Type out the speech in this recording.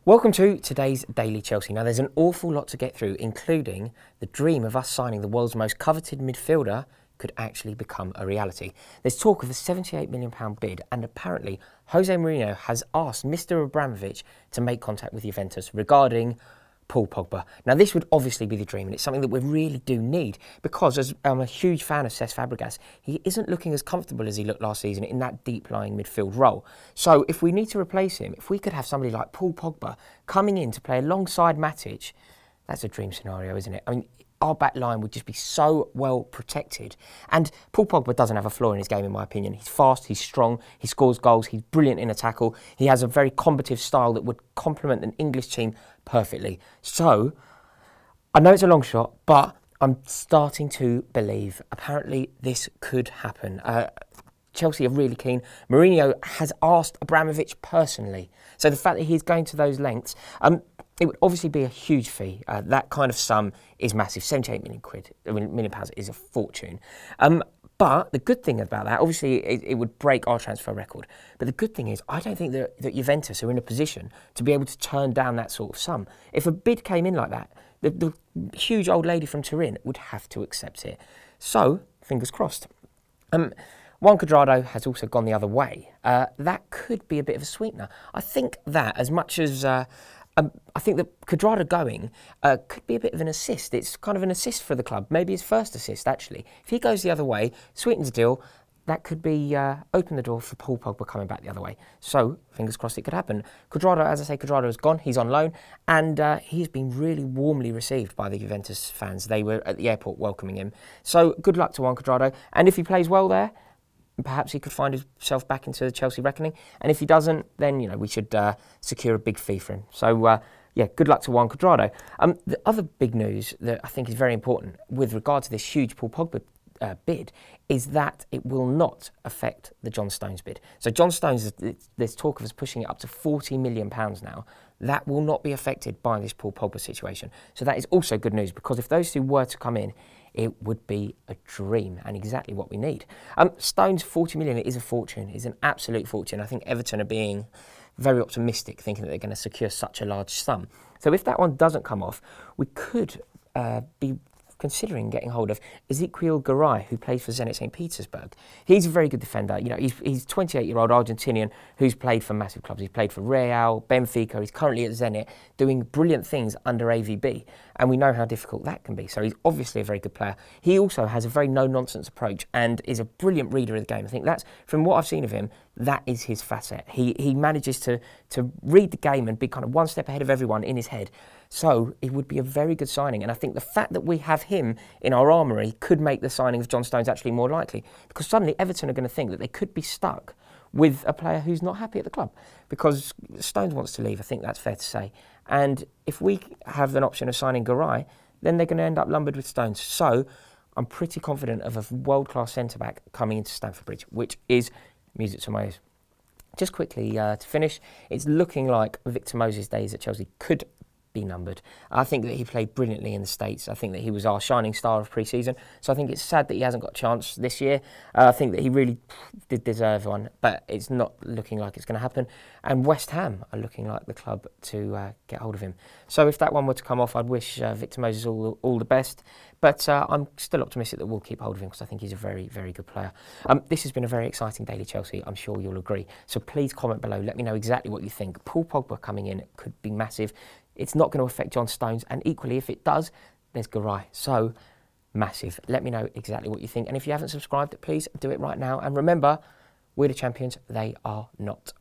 Welcome to today's Daily Chelsea. Now, there's an awful lot to get through, including the dream of us signing the world's most coveted midfielder could actually become a reality. There's talk of a £78 million bid, and apparently Jose Mourinho has asked Mr. Abramovich to make contact with Juventus regarding Paul Pogba. Now, this would obviously be the dream, and it's something that we really do need because, as I'm a huge fan of Cesc Fabregas, he isn't looking as comfortable as he looked last season in that deep-lying midfield role. So if we need to replace him, if we could have somebody like Paul Pogba coming in to play alongside Matic, that's a dream scenario, isn't it? I mean, our back line would just be so well protected. And Paul Pogba doesn't have a flaw in his game, in my opinion. He's fast, he's strong, he scores goals, he's brilliant in a tackle. He has a very combative style that would complement an English team perfectly. So, I know it's a long shot, but I'm starting to believe apparently this could happen. Chelsea are really keen. Mourinho has asked Abramovich personally. So the fact that he's going to those lengths, it would obviously be a huge fee. That kind of sum is massive. 78 million pounds is a fortune. But the good thing about that, obviously, it would break our transfer record. But the good thing is, I don't think that Juventus are in a position to be able to turn down that sort of sum. If a bid came in like that, the huge old lady from Turin would have to accept it. So, fingers crossed. Juan Cuadrado has also gone the other way. That could be a bit of a sweetener. I think that as much as I think that Cuadrado going could be a bit of an assist. It's kind of an assist for the club. Maybe his first assist, actually. If he goes the other way, sweetens the deal, that could be open the door for Paul Pogba coming back the other way. So, fingers crossed it could happen. Cuadrado, as I say, Cuadrado is gone. He's on loan. And he's been really warmly received by the Juventus fans. They were at the airport welcoming him. So, good luck to Juan Cuadrado. And if he plays well there, perhaps he could find himself back into the Chelsea reckoning. And if he doesn't, then, you know, we should secure a big fee for him. So, yeah, good luck to Juan Cuadrado. The other big news that I think is very important with regard to this huge Paul Pogba bid is that it will not affect the John Stones bid. So John Stones, there's talk of us pushing it up to £40 million now. That will not be affected by this Paul Pogba situation. So that is also good news, because if those two were to come in, it would be a dream and exactly what we need. Stones, 40 million, it is a fortune. It's an absolute fortune. I think Everton are being very optimistic, thinking that they're going to secure such a large sum. So if that one doesn't come off, we could be considering getting hold of Ezequiel Garay, who plays for Zenit St. Petersburg. He's a very good defender. You know, he's 28-year-old Argentinian who's played for massive clubs. He's played for Real, Benfica. He's currently at Zenit doing brilliant things under AVB. And we know how difficult that can be. So he's obviously a very good player. He also has a very no-nonsense approach and is a brilliant reader of the game. I think that's, from what I've seen of him, that is his facet. He manages to read the game and be kind of one step ahead of everyone in his head. So it would be a very good signing. And I think the fact that we have him in our armoury could make the signing of John Stones actually more likely. Because suddenly Everton are going to think that they could be stuck with a player who's not happy at the club. Because Stones wants to leave, I think that's fair to say. And if we have an option of signing Garay, then they're going to end up lumbered with Stones. So I'm pretty confident of a world-class centre-back coming into Stamford Bridge, which is music to my ears. Just quickly to finish, it's looking like Victor Moses' days at Chelsea could be numbered. I think that he played brilliantly in the States. I think that he was our shining star of pre-season. So I think it's sad that he hasn't got a chance this year. I think that he really did deserve one, but it's not looking like it's going to happen. And West Ham are looking like the club to get hold of him. So if that one were to come off, I'd wish Victor Moses all the best. But I'm still optimistic that we'll keep hold of him because I think he's a very, very good player. This has been a very exciting Daily Chelsea. I'm sure you'll agree. So please comment below. Let me know exactly what you think. Paul Pogba coming in could be massive. It's not going to affect John Stones, and equally, if it does, there's Garay. So, massive. Let me know exactly what you think. And if you haven't subscribed, please do it right now. And remember, we're the champions, they are not.